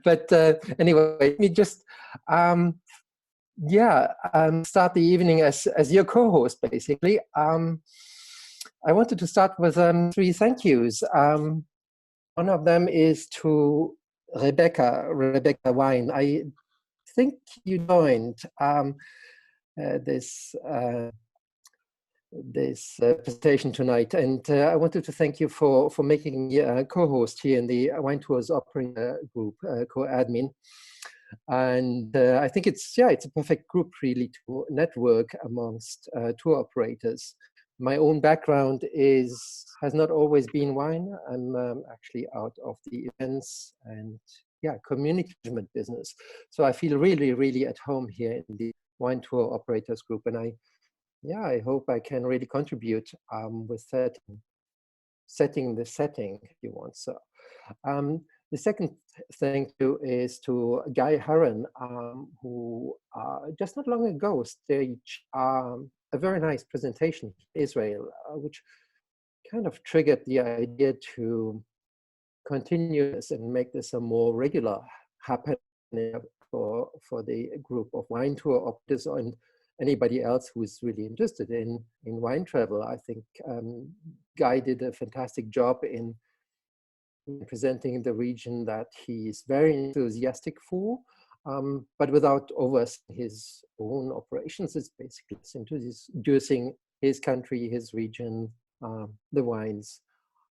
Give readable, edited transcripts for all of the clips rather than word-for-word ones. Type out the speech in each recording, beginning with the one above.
But anyway, let me just start the evening as your co-host, basically. I wanted to start with 3 thank yous. One of them is to Rebecca Wine. I think you joined this presentation tonight, and I wanted to thank you for making me a co-host here in the Wine Tours Operator Group, co-admin. And I think it's a perfect group really to network amongst tour operators. My own background has not always been wine. I'm actually out of the events and community management business. So I feel really, really at home here in the Wine Tour Operators Group, and I hope I can really contribute with setting the setting, if you want. So the second thank you is to Guy Harron, who just not long ago staged a very nice presentation in Israel, which kind of triggered the idea to continue this and make this a more regular happening for the group of wine tour operators and anybody else who is really interested in wine travel. I think Guy did a fantastic job in presenting the region that he is very enthusiastic for, but without overseeing his own operations. It's basically introducing his country, his region, the wines,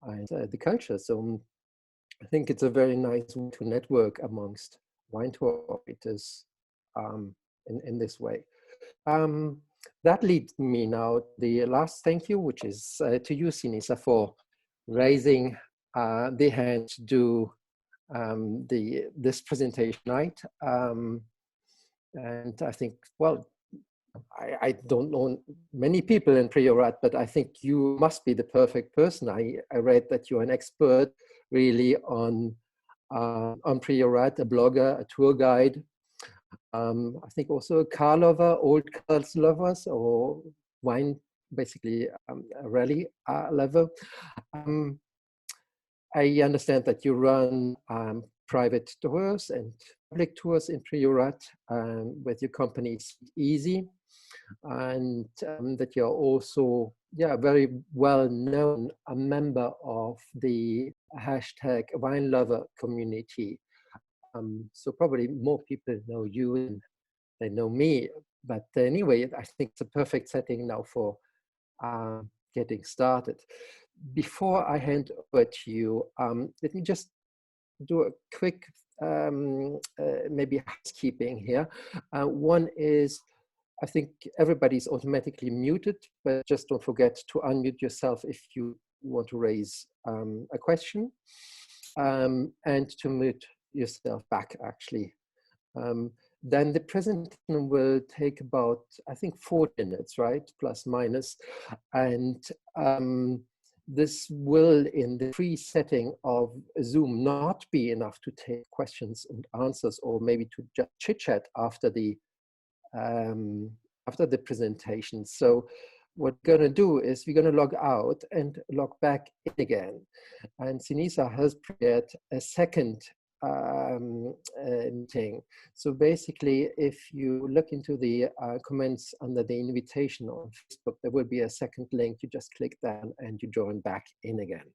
and the culture. So I think it's a very nice way to network amongst wine tour operators in this way. That leads me now to the last thank you, which is to you, Sinisa, for raising the hand to do this presentation night. And I think, well, I don't know many people in Priorat, but I think you must be the perfect person. I read that you're an expert really on Priorat, a blogger, a tour guide. I think also a car lover, old cars lovers, or wine, basically a rally lover. I understand that you run private tours and public tours in Priorat with your company Easy, and that you're also very well known, a member of the hashtag wine lover community. So probably more people know you than they know me, but anyway, I think it's a perfect setting now for getting started. Before I hand over to you, let me just do a quick maybe housekeeping here. One is, I think everybody's automatically muted, but just don't forget to unmute yourself if you want to raise a question, and to mute yourself back, actually. Then the presentation will take about, I think, 4 minutes, right? Plus minus. And this will, in the free setting of Zoom, not be enough to take questions and answers, or maybe to just chit chat after the presentation. So what we're going to do is we're going to log out and log back in again. And Sinisa has prepared a second meeting. So basically, if you look into the comments under the invitation on Facebook, there will be a second link. You just click that and you join back in again.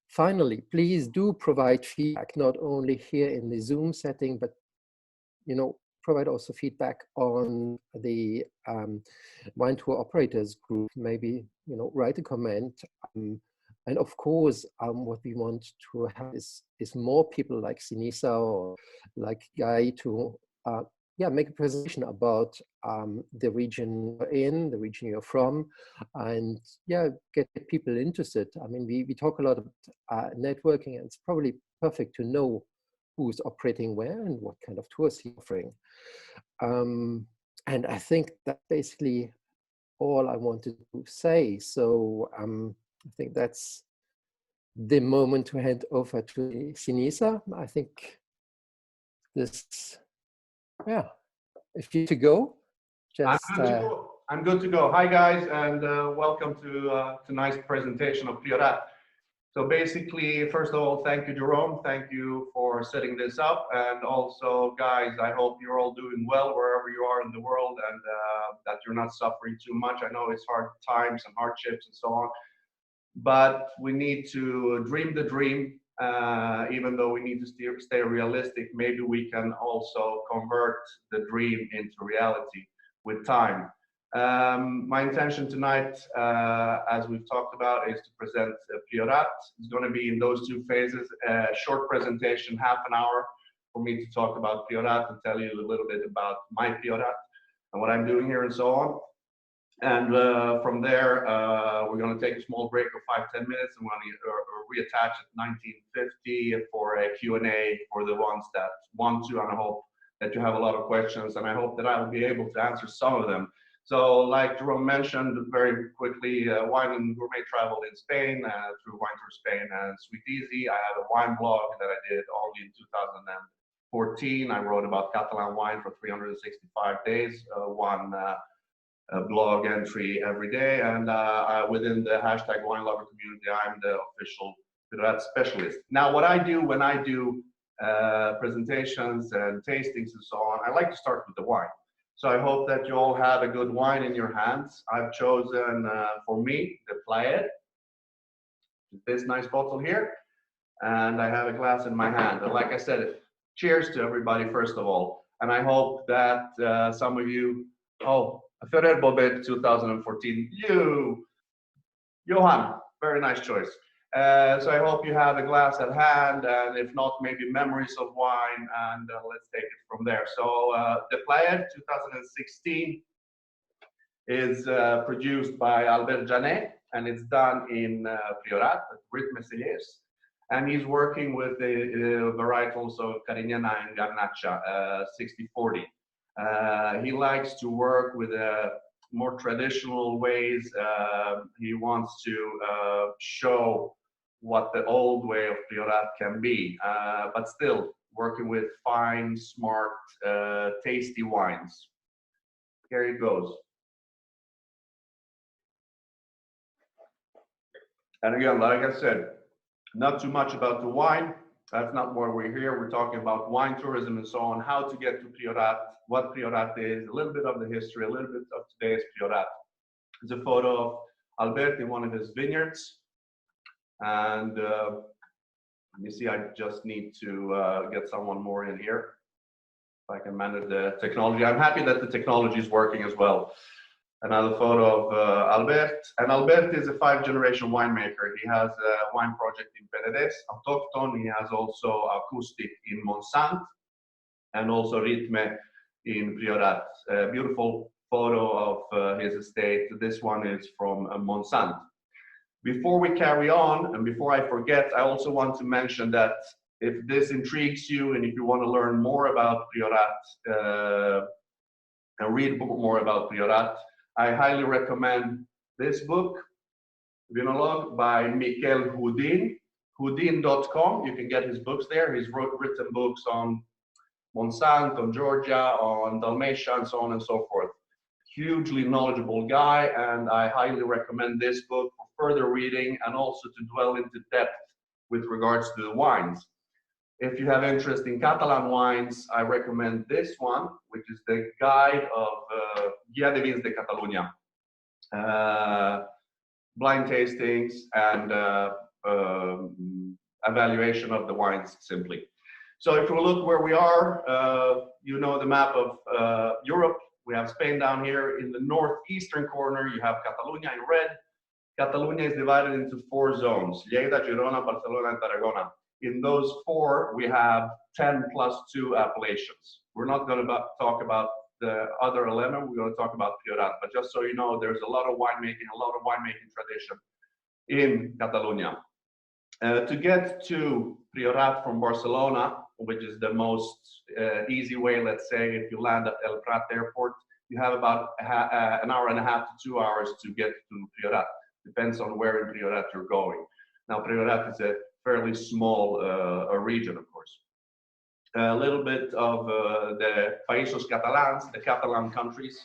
Finally, please do provide feedback, not only here in the Zoom setting, but provide also feedback on the Wine Tour Operators group. Maybe write a comment. And of course, what we want to have is more people like Sinisa or like Guy to make a presentation about the region you're in, the region you're from, and get people interested. I mean, we talk a lot about networking, and it's probably perfect to know who's operating where and what kind of tours he's offering. And I think that's basically all I wanted to say. So I think that's the moment to hand over to Sinisa. I think this, if you to go, just. I'm good to go. Hi guys, and welcome to tonight's presentation of Priorat. So basically, first of all, thank you, Jerome. Thank you for setting this up. And also, guys, I hope you're all doing well wherever you are in the world, and that you're not suffering too much. I know it's hard times and hardships and so on, but we need to dream the dream. Even though we need to stay realistic, maybe we can also convert the dream into reality with time. My intention tonight, as we've talked about, is to present Priorat. It's going to be in those two phases, a short presentation, half an hour, for me to talk about Priorat and tell you a little bit about my Priorat and what I'm doing here and so on. And from there, we're going to take a small break of 5-10 minutes, and we're going to reattach at 1950 for a Q&A for the ones that want to, and I hope that you have a lot of questions, and I hope that I will be able to answer some of them. So like Jerome mentioned very quickly, wine and gourmet travel in Spain, through Wine Tour Spain and Sweet Easy. I have a wine blog that I did only in 2014. I wrote about Catalan wine for 365 days, one blog entry every day, and within the hashtag wine lover community, I'm the official Priorat specialist. Now, what I do when I do presentations and tastings and so on, I like to start with the wine. So I hope that you all have a good wine in your hands. I've chosen for me the Priorat, this nice bottle here, and I have a glass in my hand. And like I said, cheers to everybody first of all. And I hope that some of you, oh, Ferrer Bobet 2014, Johan, very nice choice. So I hope you have a glass at hand, and if not, maybe memories of wine, and let's take it from there. So the Priorat 2016 is produced by Albert Janet, and it's done in Priorat, at Rhythm Messiliers. And he's working with the varietals of Carignana and Garnacha, 60-40. He likes to work with more traditional ways. He wants to show what the old way of Priorat can be, but still working with fine, smart, tasty wines. Here it goes. And again, like I said, not too much about the wine. That's not why we're here. We're talking about wine tourism and so on, how to get to Priorat, what Priorat is, a little bit of the history, a little bit of today's Priorat. It's a photo of Albert in one of his vineyards. And you see, I just need to get someone more in here. If I can manage the technology. I'm happy that the technology is working as well. Another photo of Albert. And Albert is a 5th-generation winemaker. He has a wine project in Penedès, Autochthone. He has also Acoustic in Monsant, and also Ritme in Priorat. A beautiful photo of his estate. This one is from Monsant. Before we carry on, and before I forget, I also want to mention that if this intrigues you, and if you want to learn more about Priorat, and read more about Priorat, I highly recommend this book, Vinologue by Michael Houdin, houdin.com. You can get his books there. He's written books on Monsant, on Georgia, on Dalmatia, and so on and so forth. Hugely knowledgeable guy, and I highly recommend this book for further reading and also to dwell into depth with regards to the wines. If you have interest in Catalan wines, I recommend this one, which is the guide of Guia de Vins de Catalunya. Blind tastings and evaluation of the wines simply. So if we look where we are, you know the map of Europe. We have Spain down here. In the northeastern corner, you have Catalonia in red. Catalonia is divided into 4 zones: Lleida, Girona, Barcelona, and Tarragona. In those 4, we have 10 + 2 appellations. We're not going to talk about the other 11. We're going to talk about Priorat. But just so you know, there's a lot of winemaking tradition in Catalonia. To get to Priorat from Barcelona, which is the most easy way, let's say, if you land at El Prat Airport, you have about an hour and a half to 2 hours to get to Priorat. Depends on where in Priorat you're going. Now, Priorat is a fairly small region, of course. A little bit of the Països Catalans, the Catalan countries,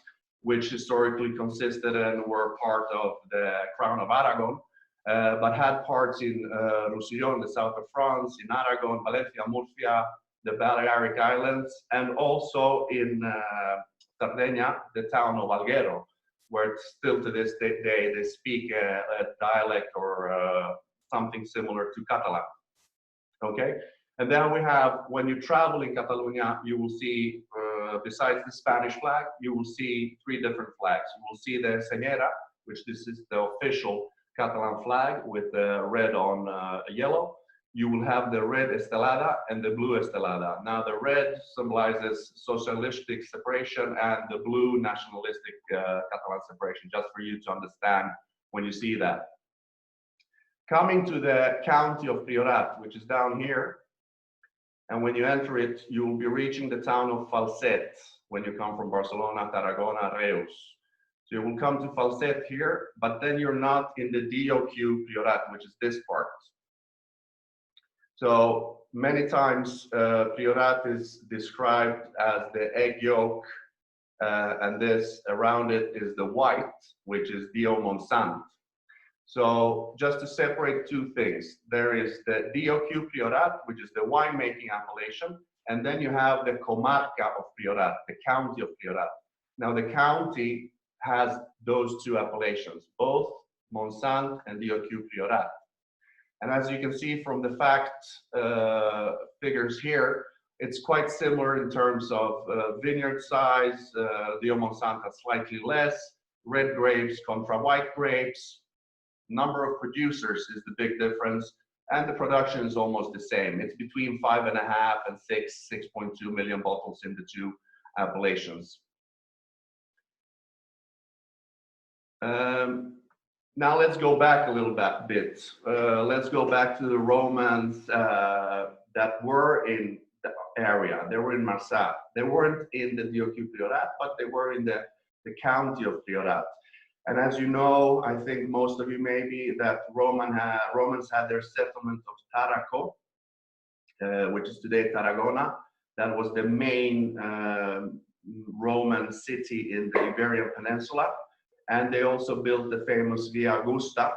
which historically consisted and were part of the Crown of Aragon. but had parts in Roussillon, the south of France, in Aragon, Valencia, Murcia, the Balearic Islands, and also in Sardinia, the town of Alghero, where still to this day they speak a dialect or something similar to Catalan. Okay, and then we have, when you travel in Catalonia, you will see, besides the Spanish flag, you will see three different flags. You will see the Senyera, which this is the official Catalan flag with the red on yellow. You will have the red estelada and the blue estelada. Now the red symbolizes socialistic separation and the blue nationalistic Catalan separation, just for you to understand when you see that. Coming to the county of Priorat, which is down here, and when you enter it, you will be reaching the town of Falset when you come from Barcelona, Tarragona, Reus. So you will come to Falset here, but then you're not in the DOQ Priorat, which is this part. So many times Priorat is described as the egg yolk, and this around it is the white, which is Dio Monsant. So just to separate two things, there is the DOQ Priorat, which is the winemaking appellation, and then you have the Comarca of Priorat, the county of Priorat. Now the county has those two appellations, both Monsant and DOQ Priorat. And as you can see from the fact figures here, it's quite similar in terms of vineyard size. Dio Monsant has slightly less, red grapes contra white grapes. Number of producers is the big difference, and the production is almost the same. It's between 5.5 and 6.2 million bottles in the two appellations. Now let's go back a little bit. Let's go back to the Romans that were in the area. They were in Marsa. They weren't in the DOQ Priorat, but they were in the county of Priorat. And as you know, I think most of you maybe, that Romans had their settlement of Taraco, which is today Tarragona. That was the main Roman city in the Iberian Peninsula. And they also built the famous Via Augusta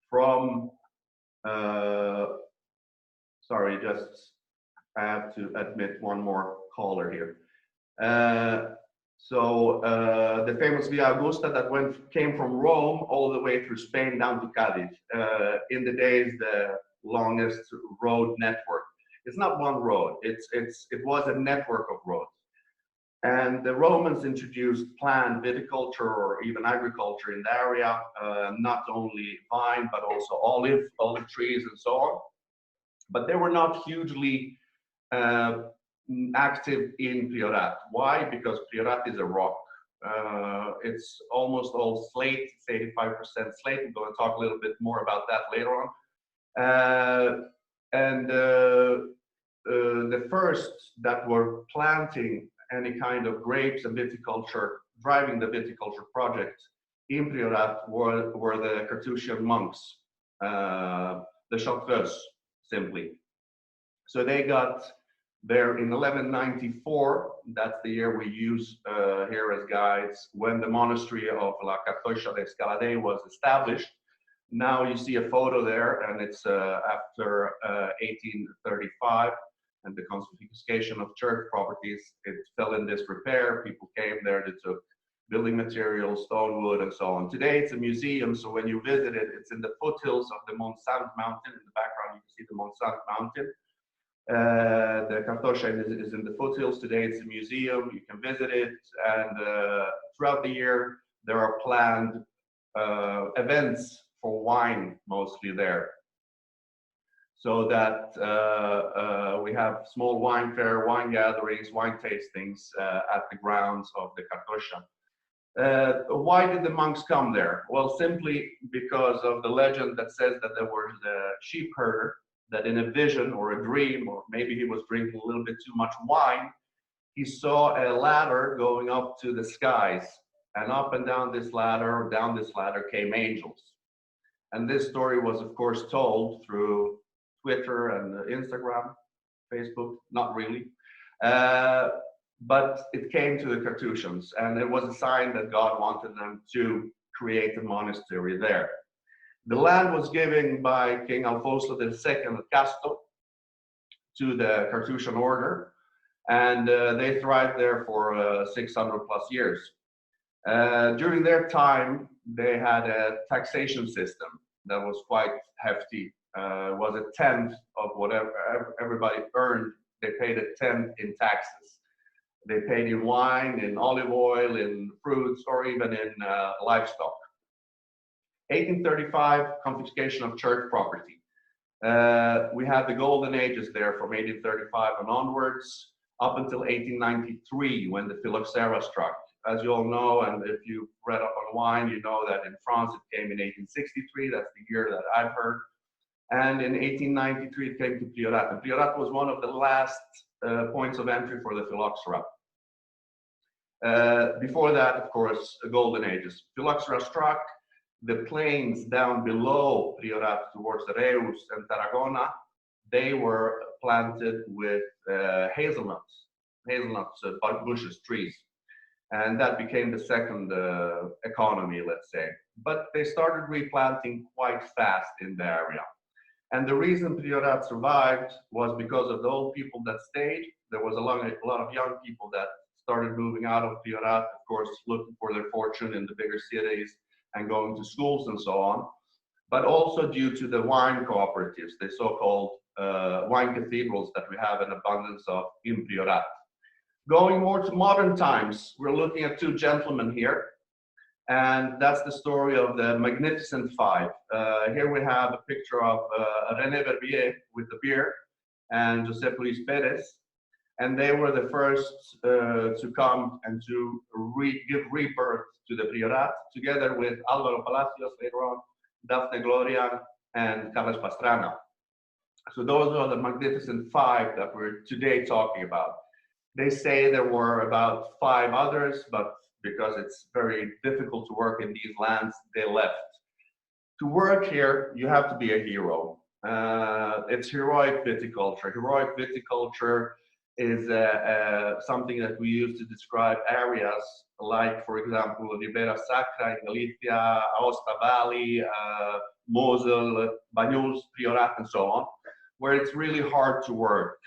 from, sorry, just, I have to admit one more caller here. The famous Via Augusta that came from Rome all the way through Spain down to Cadiz. In the days, the longest road network. It's not one road, it was a network of roads. And the Romans introduced plant viticulture or even agriculture in the area, not only vine, but also olive trees and so on. But they were not hugely active in Priorat. Why? Because Priorat is a rock. It's almost all slate, it's 85% slate. I'm going to talk a little bit more about that later on. The first that were planting any kind of grapes and viticulture, driving the viticulture project in Priorat were the Carthusian monks, the Chartreuse, simply. So they got there in 1194, that's the year we use here as guides, when the monastery of La Cartoixa de Escaladei was established. Now you see a photo there, and it's after 1835, and the confiscation of church properties. It fell in disrepair. People came there, they took building materials, stone, wood, and so on. Today it's a museum, so when you visit it, it's in the foothills of the Monsant mountain. In the background, you can see the Monsant mountain. The Cartoixa is in the foothills. Today it's a museum. You can visit it, and throughout the year there are planned events for wine, mostly there. So that we have small wine fair, wine gatherings, wine tastings at the grounds of the Cartoixa. Why did the monks come there? Well, simply because of the legend that says that there was a sheep herder that in a vision or a dream, or maybe he was drinking a little bit too much wine, he saw a ladder going up to the skies. And up and down this ladder, came angels. And this story was, of course, told through Twitter and Instagram, Facebook, not really. But it came to the Carthusians, and it was a sign that God wanted them to create a monastery there. The land was given by King Alfonso II Casto to the Carthusian order, and they thrived there for 600 plus years. During their time, they had a taxation system that was quite hefty. Was a tenth of whatever everybody earned. They paid a tenth in taxes. They paid in wine, in olive oil, in fruits, or even in livestock. 1835, confiscation of church property. We had the golden ages there from 1835 and onwards, up until 1893, when the phylloxera struck. As you all know, and if you've read up on wine, you know that in France it came in 1863, that's the year that I've heard. And in 1893 it came to Priorat. And Priorat was one of the last points of entry for the phylloxera. Before that, of course, golden ages. Phylloxera struck. The plains down below Priorat towards Reus and Tarragona, they were planted with hazelnuts, bushes, trees. And that became the second economy, let's say. But they started replanting quite fast in the area. And the reason Priorat survived was because of the old people that stayed. There was a lot of young people that started moving out of Priorat, of course, looking for their fortune in the bigger cities and going to schools and so on. But also due to the wine cooperatives, the so-called wine cathedrals that we have an abundance of in Priorat. Going more to modern times, we're looking at two gentlemen here, and that's the story of the Magnificent Five. Here we have a picture of René Verbier with the beer and José Luis Pérez, and they were the first to come and to give rebirth to the Priorat, together with Álvaro Palacios later on, Daphne Glorian, and Carles Pastrana. So those are the Magnificent Five that we're today talking about. They say there were about 5 others, but because it's very difficult to work in these lands, they left. To work here, you have to be a hero. It's heroic viticulture. Heroic viticulture is something that we use to describe areas like, for example, Ribera Sacra in Galicia, Aosta Valley, Mosel, Banyuls, Priorat, and so on, where it's really hard to work.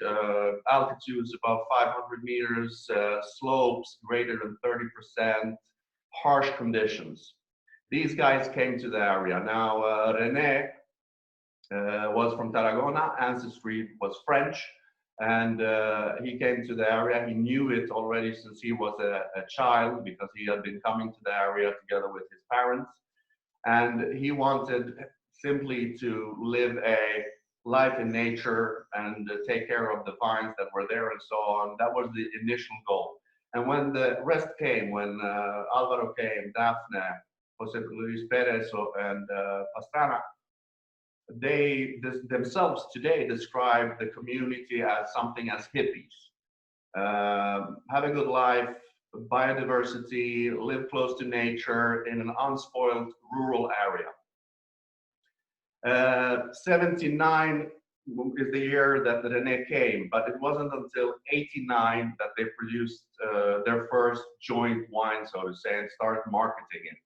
Altitudes above 500 meters, slopes greater than 30%, harsh conditions. These guys came to the area. Now, René was from Tarragona, ancestry was French, and he came to the area. He knew it already since he was a child, because he had been coming to the area together with his parents. And he wanted simply to live a life in nature and take care of the vines that were there and so on. That was the initial goal. And when the rest came, when Alvaro came, Daphne, José Luis Pérez, and Pastrana, they themselves today describe the community as something as hippies. Have a good life, biodiversity, live close to nature in an unspoiled rural area. 79 is the year that René came, but it wasn't until 89 that they produced their first joint wine, so to say, and started marketing it.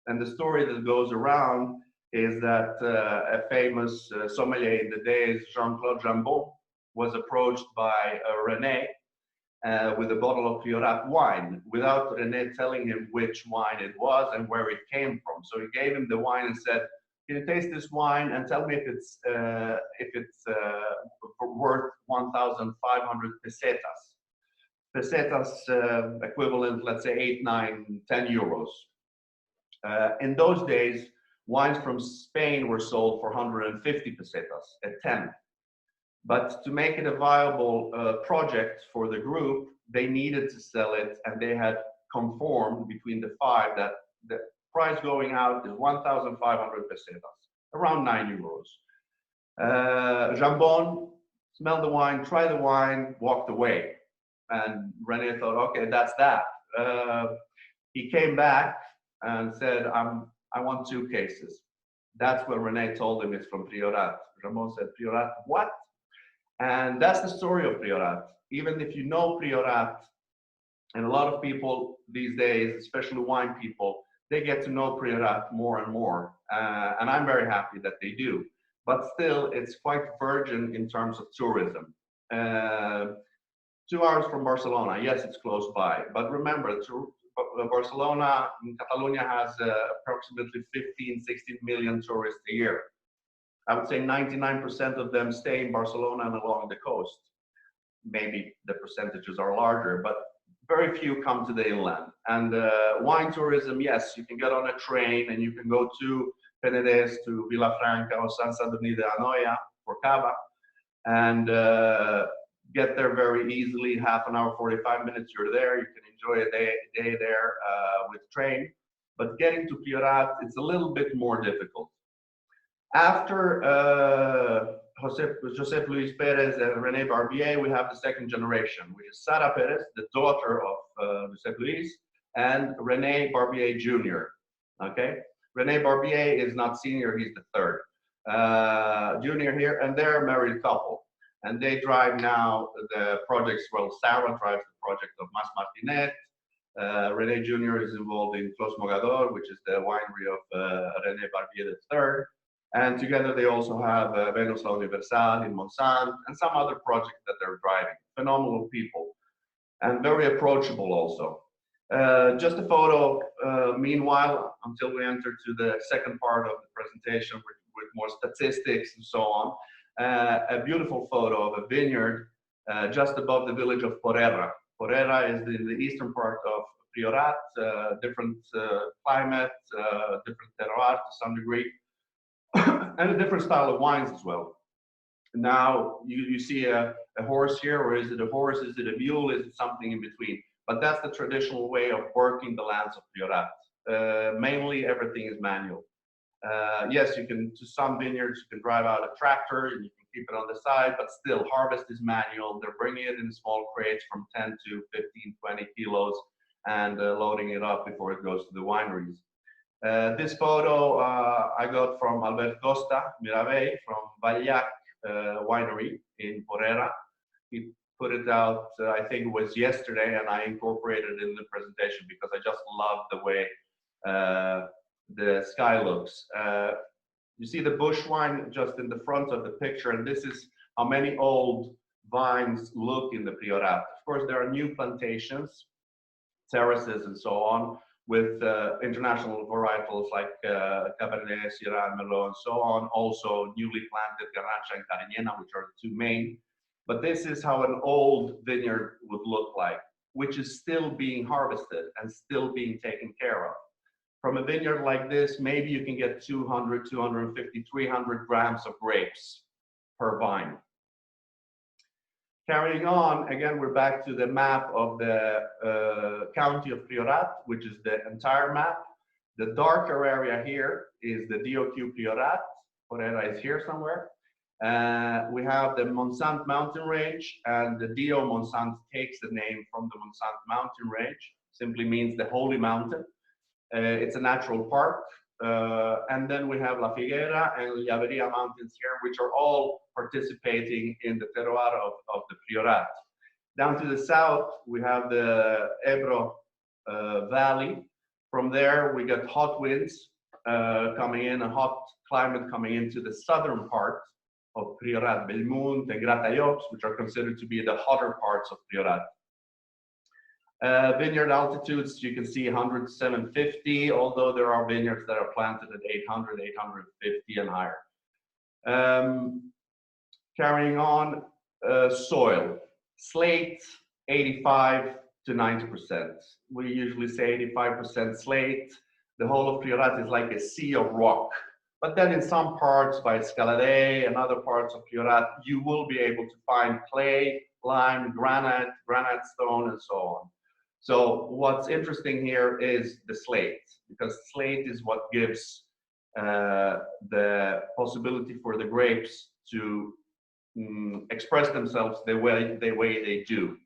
And the story that goes around is that a famous sommelier in the days, Jean-Claude Jambon, was approached by René with a bottle of Priorat wine, without René telling him which wine it was and where it came from. So he gave him the wine and said, "Can you taste this wine and tell me if it's worth 1,500 pesetas?" Pesetas equivalent, let's say 8, 9, 10 euros. In those days, wines from Spain were sold for 150 pesetas, a tenth. But to make it a viable project for the group, they needed to sell it, and they had conformed between the 5 that the price going out is 1,500 pesetas, around 9 euros. Jambon smelled the wine, tried the wine, walked away. And René thought, okay, that's that. He came back and said, I want 2 cases. That's when René told him it's from Priorat. Jambon said, Priorat, what? And that's the story of Priorat. Even if you know Priorat, and a lot of people these days, especially wine people, they get to know Priorat more and more. and I'm very happy that they do. But still, it's quite virgin in terms of tourism. 2 hours from Barcelona, yes, it's close by, but remember, Barcelona, Catalonia has approximately 15, 16 million tourists a year. I would say 99% of them stay in Barcelona and along the coast. Maybe the percentages are larger, but very few come to the inland. And wine tourism, yes, you can get on a train and you can go to Penedès, to Vilafranca or Sant Sadurní de Anoia for Cava, and get there very easily. Half an hour, 45 minutes, you're there. You can enjoy a day there with train. But getting to Priorat, it's a little bit more difficult. After Josep Luis Perez and René Barbier, we have the second generation, which is Sara Perez, the daughter of Josep Luis, and René Barbier Jr. Okay, René Barbier is not senior; he's the third. Junior here, and they're a married couple, and they drive now the projects. Well, Sarah drives the project of Mas Martinet. René Jr. is involved in Clos Mogador, which is the winery of René Barbier III. And together they also have Venus La Universal in Monsanto and some other projects that they're driving. Phenomenal people and very approachable also. Just a photo, meanwhile, until we enter to the second part of the presentation with more statistics and so on. A beautiful photo of a vineyard just above the village of Porrera. Porrera is in the eastern part of Priorat, different climate, different terroir to some degree, and a different style of wines as well. Now, you see a horse here, or is it a horse, is it a mule, is it something in between? But that's the traditional way of working the lands of Priorat. Mainly everything is manual. Yes, you can, to some vineyards, you can drive out a tractor and you can keep it on the side, but still, harvest is manual. They're bringing it in small crates from 10 to 15, 20 kilos and loading it up before it goes to the wineries. This photo I got from Albert Costa Mirabey from Vallac Winery in Porrera. He put it out, I think it was yesterday, and I incorporated it in the presentation because I just love the way the sky looks. You see the bush wine just in the front of the picture, and this is how many old vines look in the Priorat. Of course, there are new plantations, terraces, and so on, with international varietals like Cabernet, Syrah, Merlot, and so on. Also, newly planted Garnacha and Cariñena, which are the two main. But this is how an old vineyard would look like, which is still being harvested and still being taken care of. From a vineyard like this, maybe you can get 200, 250, 300 grams of grapes per vine. Carrying on, again, we're back to the map of the county of Priorat, which is the entire map. The darker area here is the DOQ Priorat. Porrera is here somewhere. We have the Monsanto mountain range, and the DO Monsanto takes the name from the Monsanto mountain range, simply means the holy mountain. It's a natural park. And then we have La Figuera and Llaveria mountains here, which are all participating in the terroir of the Priorat. Down to the south, we have the Ebro Valley. From there, we get hot winds coming in, a hot climate coming into the southern part of Priorat, Belmont and Gratallops, which are considered to be the hotter parts of Priorat. Vineyard altitudes, you can see 100 to 750, although there are vineyards that are planted at 800, 850 and higher. Carrying on, soil. Slate, 85 to 90%. We usually say 85% slate. The whole of Priorat is like a sea of rock. But then in some parts, by Scalade and other parts of Priorat, you will be able to find clay, lime, granite stone, and so on. So what's interesting here is the slate, because slate is what gives the possibility for the grapes to express themselves the way they do.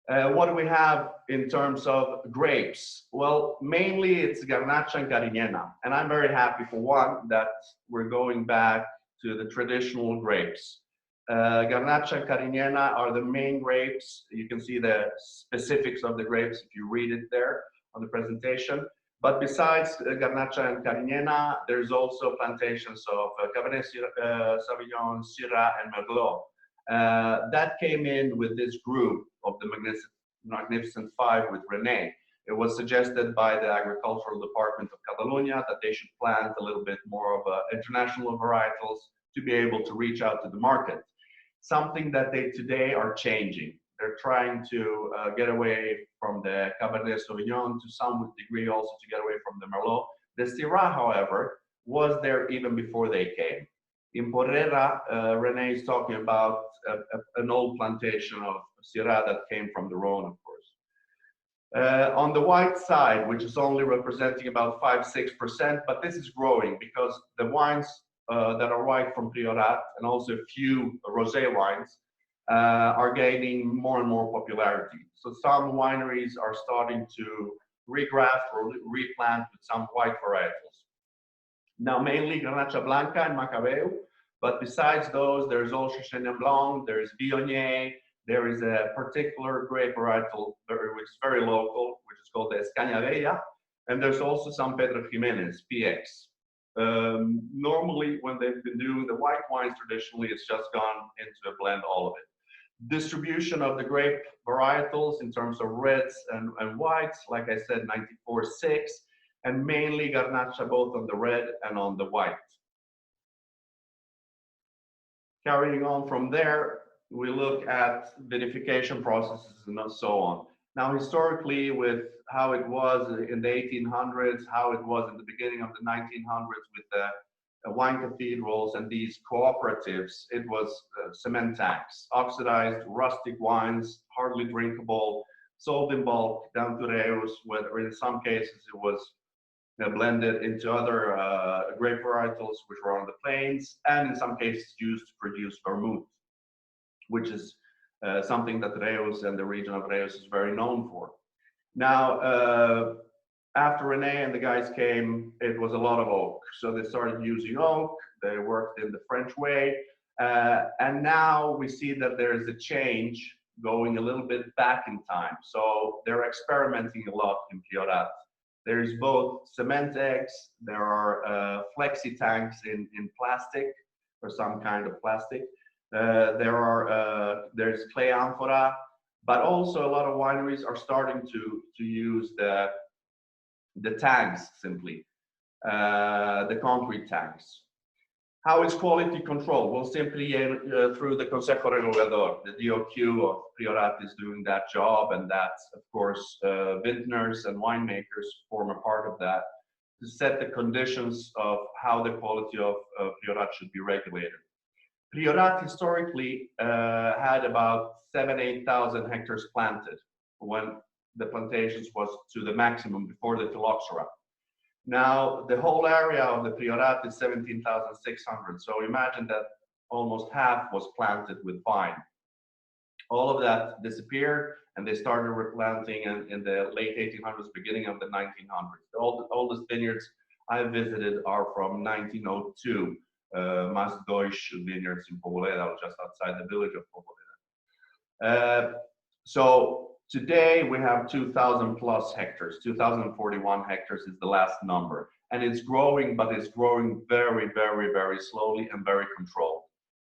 What do we have in terms of grapes? Well, mainly it's Garnacha and Cariñena. And I'm very happy, for one, that we're going back to the traditional grapes. Garnacha and Cariñena are the main grapes. You can see the specifics of the grapes if you read it there on the presentation. But besides Garnacha and Carignana, there's also plantations of Cabernet Sauvignon, Syrah, and Merlot. That came in with this group of the Magnificent Five with René. It was suggested by the Agricultural Department of Catalonia that they should plant a little bit more of international varietals to be able to reach out to the market. Something that they today are changing. They're trying to get away from the Cabernet Sauvignon to some degree, also to get away from the Merlot. The Syrah, however, was there even before they came. In Priorat, René is talking about an old plantation of Syrah that came from the Rhone, of course. On the white side, which is only representing about 5–6%, but this is growing because the wines that are white from Priorat and also a few rosé wines are gaining more and more popularity. So some wineries are starting to regraft or replant with some white varietals. Now, mainly Garnacha Blanca and Macabeu, but besides those, there's also Chenin Blanc, there's Viognier, there is a particular grape varietal which is very local, which is called the Escaña Bella, and there's also some Pedro Jimenez, PX. Normally, when they've been doing the white wines traditionally, it's just gone into a blend, all of it. Distribution of the grape varietals in terms of reds and whites, like I said, 94-6, and mainly Garnacha both on the red and on the white. Carrying on from there, we look at vinification processes and so on. Now, historically, with how it was in the 1800s, how it was in the beginning of the 1900s with the wine cathedrals and these cooperatives, it was cement tanks, oxidized, rustic wines, hardly drinkable, sold in bulk down to Reus, where in some cases it was blended into other grape varietals which were on the plains, and in some cases used to produce vermouth, which is something that Reus and the region of Reus is very known for. Now, after René and the guys came, it was a lot of oak. So they started using oak, they worked in the French way, and now we see that there is a change going a little bit back in time. So they're experimenting a lot in Priorat. There's both cement eggs, there are flexi tanks in plastic, or some kind of plastic. There's clay amphora, but also a lot of wineries are starting to use the tanks simply, the concrete tanks. How is quality control? Well, simply through the Consejo Regulador, the DOQ of Priorat is doing that job, and that's, of course, vintners and winemakers form a part of that to set the conditions of how the quality of Priorat should be regulated. Priorat historically had about 7–8,000 hectares planted when the plantations was to the maximum before the phylloxera. Now, the whole area of the Priorat is 17,600. So imagine that almost half was planted with vine. All of that disappeared, and they started replanting in the late 1800s, beginning of the 1900s. The oldest vineyards I visited are from 1902, Mas Deutsch vineyards in Poboleda, just outside the village of Poboleda. So today we have 2,000 plus hectares. 2,041 hectares is the last number, and it's growing, but it's growing very, very, very slowly and very controlled.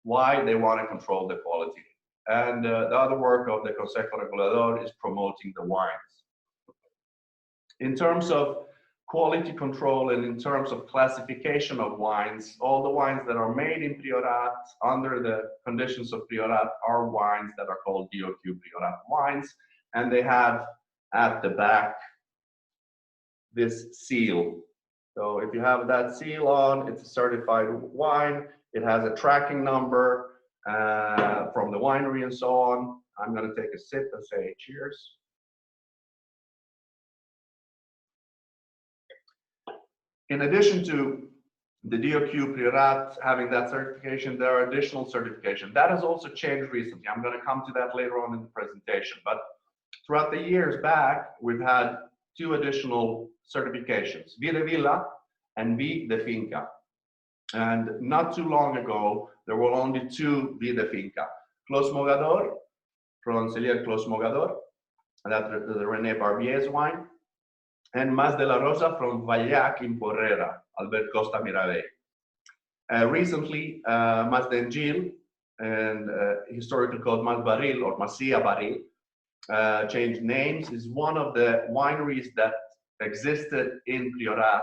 Why? They want to control the quality. And the other work of the Consejo Regulador is promoting the wines. In terms of quality control and in terms of classification of wines, all the wines that are made in Priorat under the conditions of Priorat are wines that are called DOQ Priorat wines. And they have at the back this seal. So if you have that seal on, it's a certified wine. It has a tracking number from the winery and so on. I'm going to take a sip and say cheers. In addition to the DOQ Priorat having that certification, there are additional certifications. That has also changed recently. I'm going to come to that later on in the presentation. But throughout the years back, we've had two additional certifications, Vi de Villa and Vi de Finca. And not too long ago, there were only two Vi de Finca. Clos Mogador, from Cellier Clos Mogador, that's the René Barbier's wine, and Mas de la Rosa from Vallac in Porrera, Albert Costa Miravey. Recently, Mas d'Engil and historically called Mas Baril or Masia Baril changed names, is one of the wineries that existed in Priorat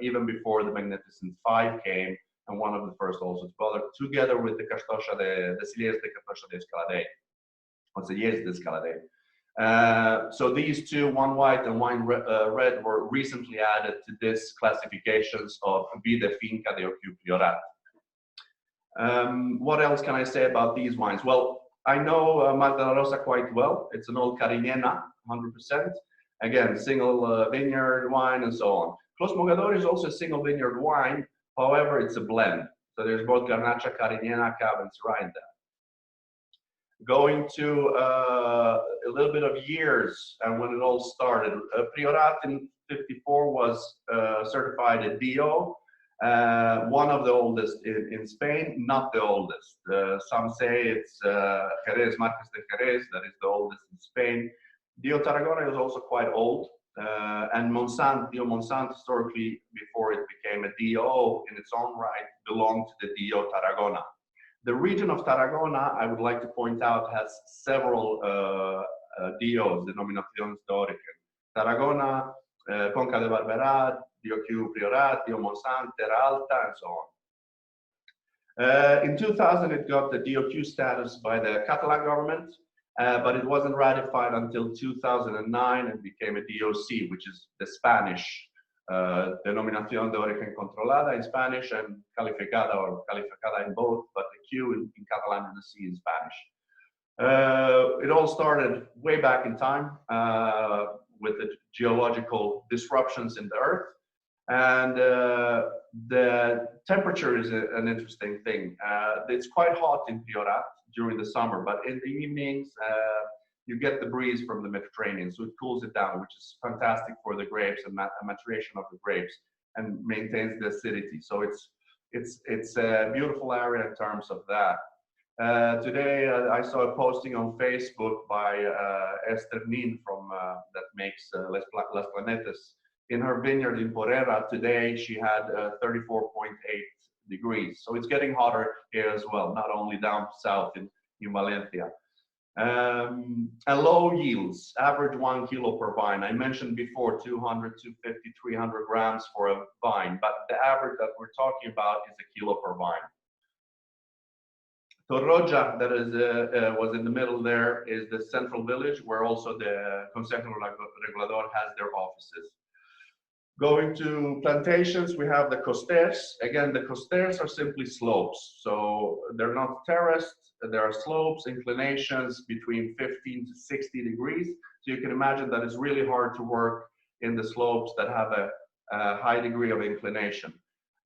even before the Magnificent Five came, and one of the first also together with the Castosha de Ciliers de Castosha de Escaladei, or Ciliers de Escaladei. So these two, one white and one red, were recently added to this classifications of Vide Finca de Ocu Priorat. What else can I say about these wines? Well, I know Mas de la Rosa quite well. It's an old Carignana, 100%. Again, single vineyard wine and so on. Clos Mogador is also a single vineyard wine. However, it's a blend. So there's both Garnacha, Carignana, Cab, and Syrah in there. Going to a little bit of years and when it all started. Priorat in '54 was certified a DO. One of the oldest in Spain, not the oldest. Some say it's Jerez, Marques de Jerez, that is the oldest in Spain. Dio Tarragona is also quite old. And Dio Monsanto, historically, before it became a DO in its own right, belonged to the Dio Tarragona. The region of Tarragona, I would like to point out, has several DOs, denominaciones de origen. Tarragona, Conca de Barberá, Dio Q Priorat, Dio Monsanto, Terra Alta, and so on. In 2000, it got the DOQ status by the Catalan government, but it wasn't ratified until 2009 and became a DOC, which is the Spanish Denominación de Origen Controlada in Spanish and Calificada or Calificada in both, but the Q in Catalan and the C in Spanish. It all started way back in time with the geological disruptions in the earth. And the temperature is an interesting thing. It's quite hot in Priorat during the summer, but in the evenings, you get the breeze from the Mediterranean, so it cools it down, which is fantastic for the grapes and maturation of the grapes, and maintains the acidity. So it's a beautiful area in terms of that. Today, I saw a posting on Facebook by Esther Nin from that makes Las Planetas. In her vineyard in Porrera today, she had 34.8 degrees. So it's getting hotter here as well, not only down south in Valencia. And low yields, average 1 kilo per vine. I mentioned before 200, 250, 300 grams for a vine, but the average that we're talking about is a kilo per vine. Torroja, that is, was in the middle there, is the central village where also the Consejo Regulador has their offices. Going to plantations, we have the costers. Again, the costers are simply slopes. So they're not terraced. There are slopes, inclinations between 15 to 60 degrees. So you can imagine that it's really hard to work in the slopes that have a high degree of inclination.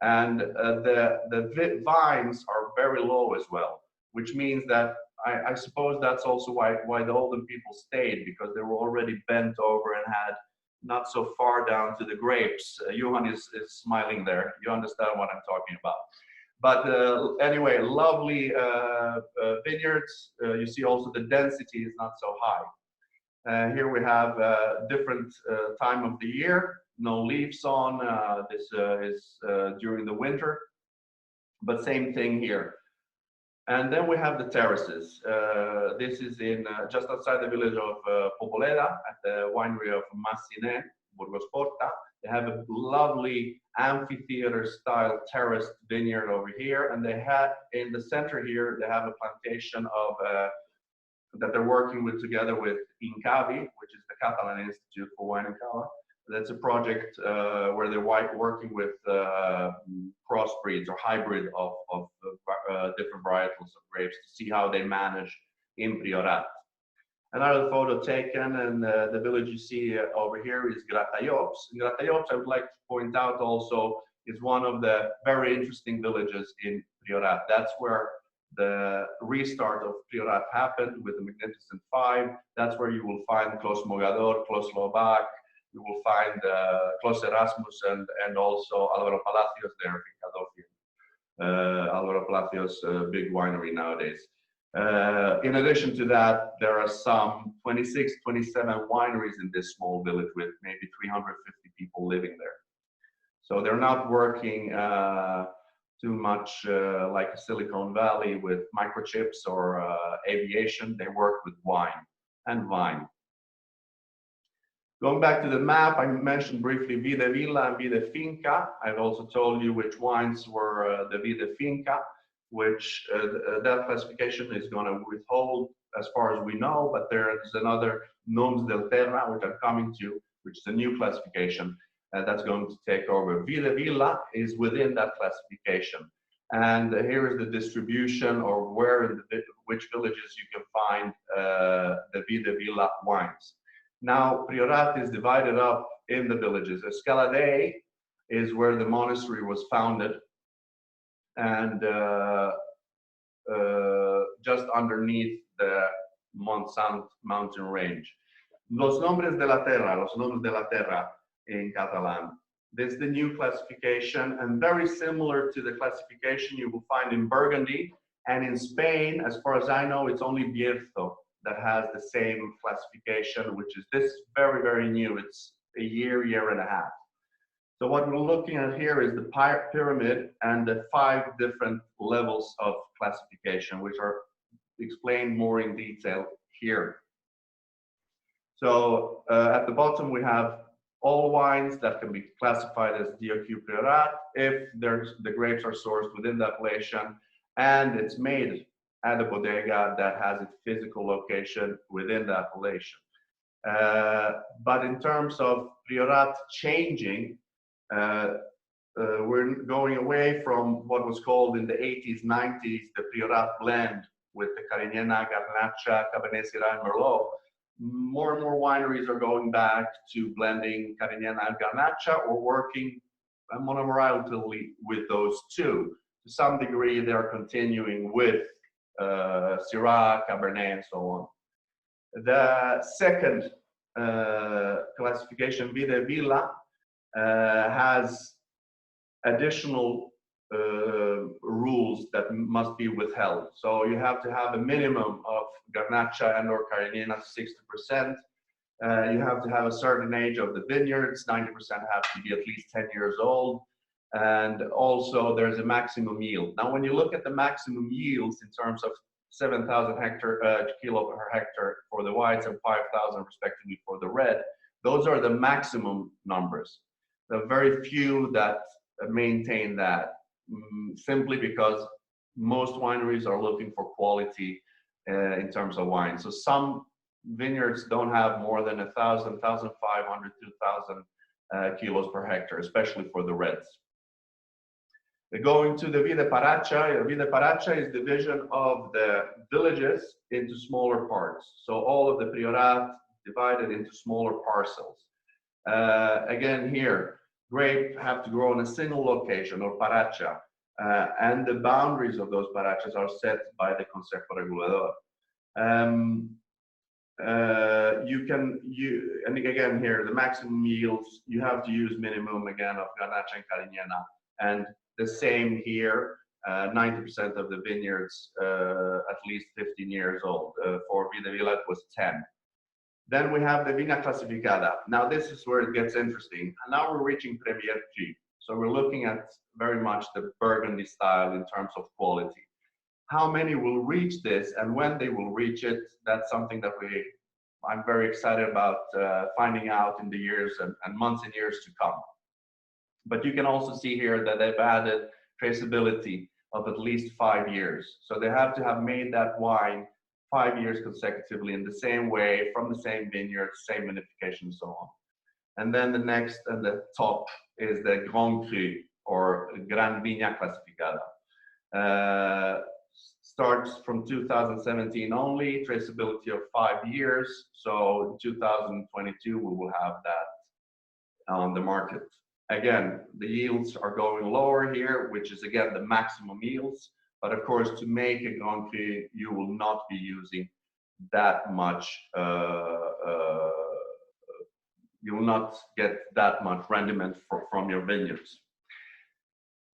And the vines are very low as well, which means that I suppose that's also why the olden people stayed, because they were already bent over and had not so far down to the grapes. Johan is smiling there. You understand what I'm talking about. But anyway, lovely vineyards. You see also the density is not so high. Here we have different time of the year. No leaves on. This is during the winter. But same thing here. And then we have the terraces. This is in just outside the village of Poboleda at the winery of Massine, Burgos Porta. They have a lovely amphitheater-style terraced vineyard over here, and they had in the center here they have a plantation of that they're working with together with INCAVI, which is the Catalan Institute for Wine and Cava. That's a project where they're working with crossbreeds or hybrid of different varietals of grapes to see how they manage in Priorat. Another photo taken, and the village you see over here is Gratallops. Gratallops, I would like to point out also, is one of the very interesting villages in Priorat. That's where the restart of Priorat happened with the Magnificent Five. That's where you will find Clos Mogador, Clos Lobac. You will find Clos Erasmus and also Álvaro Palacios there, Alvaro Palacios, big winery nowadays. In addition to that, there are some 26, 27 wineries in this small village with maybe 350 people living there. So they're not working too much like Silicon Valley with microchips or aviation. They work with wine and vine. Going back to the map, I mentioned briefly Vide Villa and Vide Finca. I've also told you which wines were the Vide Finca, which that classification is going to withhold as far as we know, but there is another Noms del Terra, which I'm coming to, which is a new classification that's going to take over. Vide Villa is within that classification. And here is the distribution or where in which villages you can find the Vide Villa wines. Now, Priorat is divided up in the villages. Escaladei is where the monastery was founded, and just underneath the Montsant mountain range. Los nombres de la terra in Catalan. This is the new classification, and very similar to the classification you will find in Burgundy, and in Spain, as far as I know, it's only Bierzo that has the same classification, which is this very, very new. It's a year and a half. So what we're looking at here is the pyramid and the 5 different levels of classification, which are explained more in detail here. So at the bottom, we have all wines that can be classified as DOQ Priorat if the grapes are sourced within the appellation and it's made at a bodega that has its physical location within the appellation. But in terms of Priorat changing, we're going away from what was called in the 80s, 90s, the Priorat blend with the Carignana, Garnacha, Cabernet Syrah, and Merlot. More and more wineries are going back to blending Carignana and Garnacha or working monovarietally with those two. To some degree, they're continuing with Syrah, Cabernet, and so on. The second classification, Vide Villa, has additional rules that must be withheld. So you have to have a minimum of Garnacha and or Carignana, 60%. You have to have a certain age of the vineyards, 90% have to be at least 10 years old. And also there's a maximum yield. Now, when you look at the maximum yields in terms of 7,000 kilo per hectare for the whites and 5,000 respectively for the red, those are the maximum numbers. There are very few that maintain that, simply because most wineries are looking for quality in terms of wine. So some vineyards don't have more than 1,000, 1,500, 2,000 kilos per hectare, especially for the reds. Going to the Vide Paracha. Vide Paracha is division of the villages into smaller parts. So all of the Priorat divided into smaller parcels. Again here, grape have to grow in a single location or paracha, and the boundaries of those parachas are set by the Consejo Regulador. And again here, the maximum yields, you have to use minimum again of Garnacha and Carignana, and the same here, 90% of the vineyards at least 15 years old. For Vide Villa it was 10. Then we have the Vina Clasificada. Now this is where it gets interesting. And now we're reaching Premier Cru. So we're looking at very much the Burgundy style in terms of quality. How many will reach this and when they will reach it, that's something that I'm very excited about finding out in the years and months and years to come. But you can also see here that they've added traceability of at least 5 years. So they have to have made that wine 5 years consecutively in the same way, from the same vineyard, same vinification, and so on. And then the next and the top is the Grand Cru, or Gran Viña Clasificada. Starts from 2017 only, traceability of 5 years. So in 2022, we will have that on the market. Again, the yields are going lower here, which is again the maximum yields. But of course, to make a Grand Cru, you will not be using that much, you will not get that much rendement from your vineyards.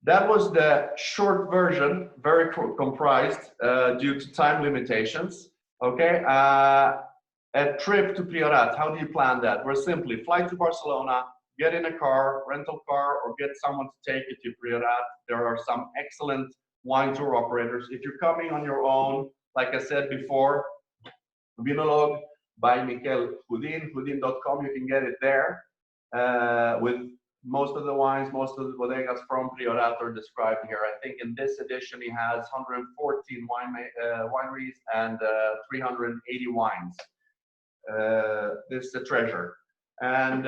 That was the short version, very comprised due to time limitations. Okay, a trip to Priorat, how do you plan that? We're simply fly to Barcelona, get in a car, rental car, or get someone to take you to Priorat. There are some excellent wine tour operators. If you're coming on your own, like I said before, Vinolog by Mikel Houdin, houdin.com, you can get it there with most of the wines, most of the bodegas from Priorat are described here. I think in this edition he has 114 wineries and 380 wines. This is a treasure. And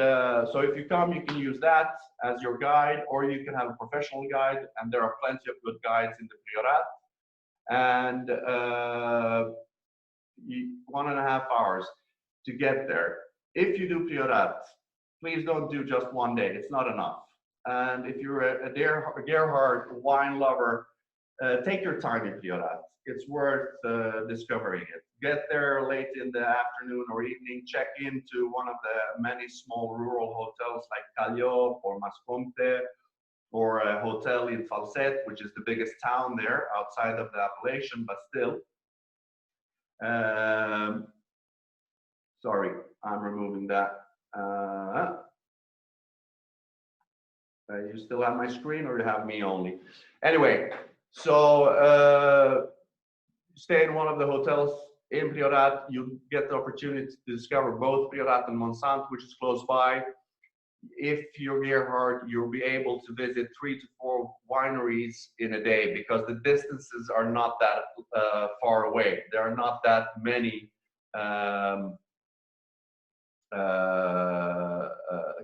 so if you come, you can use that as your guide, or you can have a professional guide, and there are plenty of good guides in the Priorat. And 1.5 hours to get there. If you do Priorat, please don't do just one day. It's not enough. And if you're a Gerhard wine lover, take your time in Priorat. It's worth discovering it. Get there late in the afternoon or evening. Check into one of the many small rural hotels like Callio or Mascomte, or a hotel in Falset, which is the biggest town there outside of the appellation, but still. Sorry, I'm removing that. You still have my screen, or you have me only? Anyway, so stay in one of the hotels in Priorat. You get the opportunity to discover both Priorat and Monsant, which is close by. If you're Gerhard, you'll be able to visit 3 to 4 wineries in a day, because the distances are not that far away. There are not that many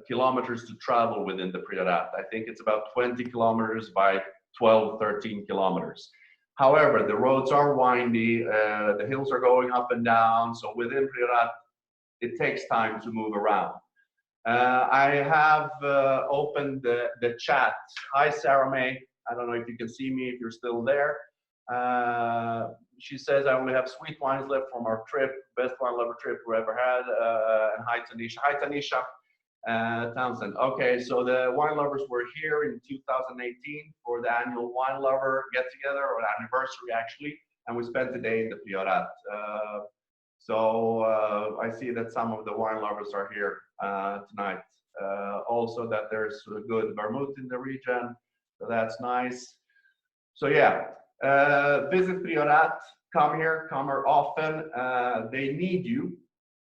kilometers to travel within the Priorat. I think it's about 20 kilometers by 12, 13 kilometers. However, the roads are windy, the hills are going up and down, so within Priorat, it takes time to move around. I have opened the chat. Hi, Sarah May. I don't know if you can see me, if you're still there. She says, I only have sweet wines left from our trip, best wine lover trip we ever had. And hi, Tanisha. Hi, Tanisha Townsend. Okay, so the wine lovers were here in 2018 for the annual wine lover get together, or anniversary actually, and we spent the day in the Priorat. So I see that some of the wine lovers are here tonight. Also that there's a good vermouth in the region, so that's nice. So yeah, visit Priorat, come here often. They need you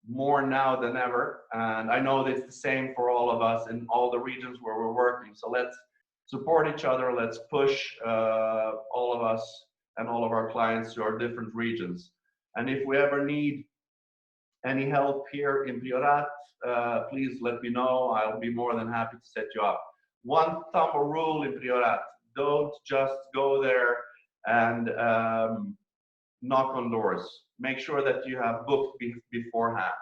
more now than ever, and I know it's the same for all of us in all the regions where we're working. So let's support each other, let's push all of us and all of our clients to our different regions. And if we ever need any help here in Priorat, please let me know. I'll be more than happy to set you up. One thumb or rule in Priorat: don't just go there and knock on doors. Make sure that you have booked beforehand.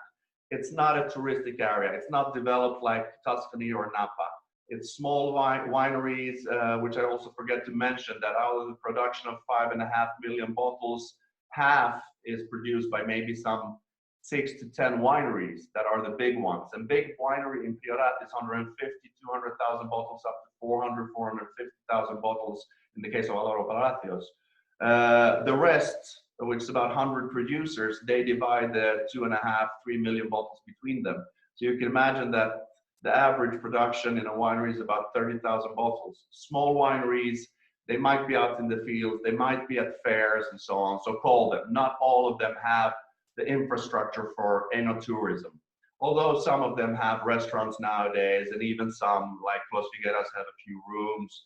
It's not a touristic area. It's not developed like Tuscany or Napa. It's small wineries, which I also forget to mention that out of the production of 5.5 million bottles, half is produced by maybe some 6 to 10 wineries that are the big ones. And big winery in Priorat is 150, 200,000 bottles, up to 400, 450,000 bottles in the case of Alvaro Palacios. The rest, which is about 100 producers, they divide the 2.5, 3 million bottles between them. So you can imagine that the average production in a winery is about 30,000 bottles. Small wineries, they might be out in the fields, they might be at fairs and so on, so call them. Not all of them have the infrastructure for enoturism. Although some of them have restaurants nowadays, and even some, like Los Figueras, have a few rooms.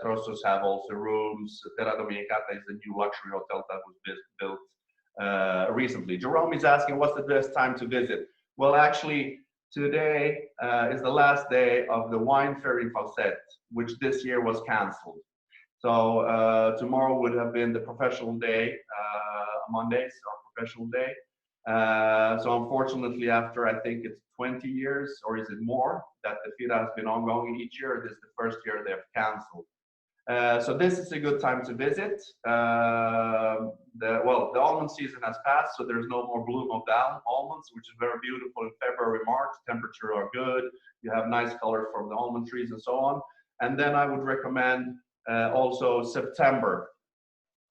Trossos have also rooms. Terra Dominicata is the new luxury hotel that was built recently. Jerome is asking, what's the best time to visit? Well, actually, today is the last day of the wine fair in Falset, which this year was canceled. So tomorrow would have been the professional day, Mondays, our professional day. So unfortunately, after I think it's 20 years, or is it more, that the FIRA has been ongoing each year, this is the first year they've canceled. So this is a good time to visit. The almond season has passed, so there's no more bloom of the almonds, which is very beautiful in February, March. Temperatures are good. You have nice color from the almond trees and so on. And then I would recommend Also September,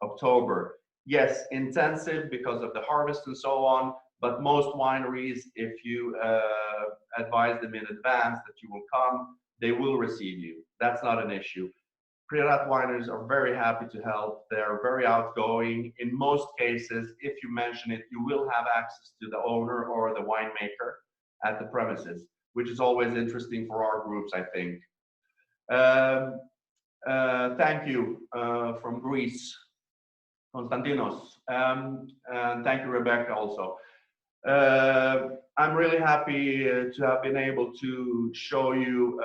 October. Yes, intensive because of the harvest and so on, but most wineries, if you advise them in advance that you will come, they will receive you. That's not an issue. Priorat wineries are very happy to help. They're very outgoing. In most cases, if you mention it, you will have access to the owner or the winemaker at the premises, which is always interesting for our groups, I think. Thank you from Greece, Konstantinos. And thank you, Rebecca, also. I'm really happy to have been able to show you,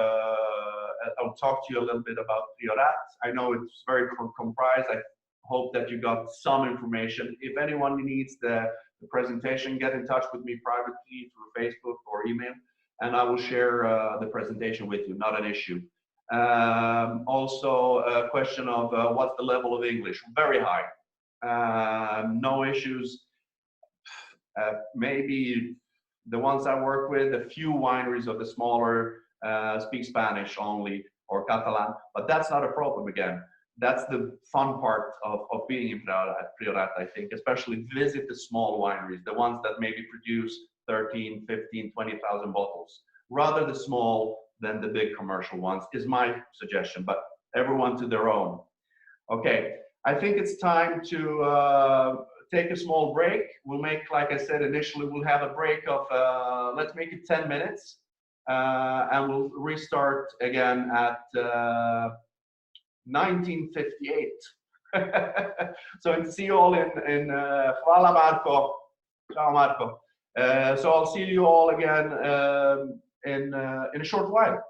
I'll talk to you a little bit about Priorat. I know it's very comprised. I hope that you got some information. If anyone needs the presentation, get in touch with me privately through Facebook or email, and I will share the presentation with you, not an issue. Also, a question of what's the level of English? Very high. No issues. Maybe the ones I work with, a few wineries of the smaller speak Spanish only or Catalan, but that's not a problem again. That's the fun part of being in Priorat, I think, especially visit the small wineries, the ones that maybe produce 13, 15, 20,000 bottles. Rather the small than the big commercial ones is my suggestion, but everyone to their own. Okay, I think it's time to take a small break. We'll make, like I said, initially we'll have a break of, let's make it 10 minutes. And we'll restart again at 1958. So see you all in Hvala Marko. Ciao Marco. So I'll see you all again in a short while.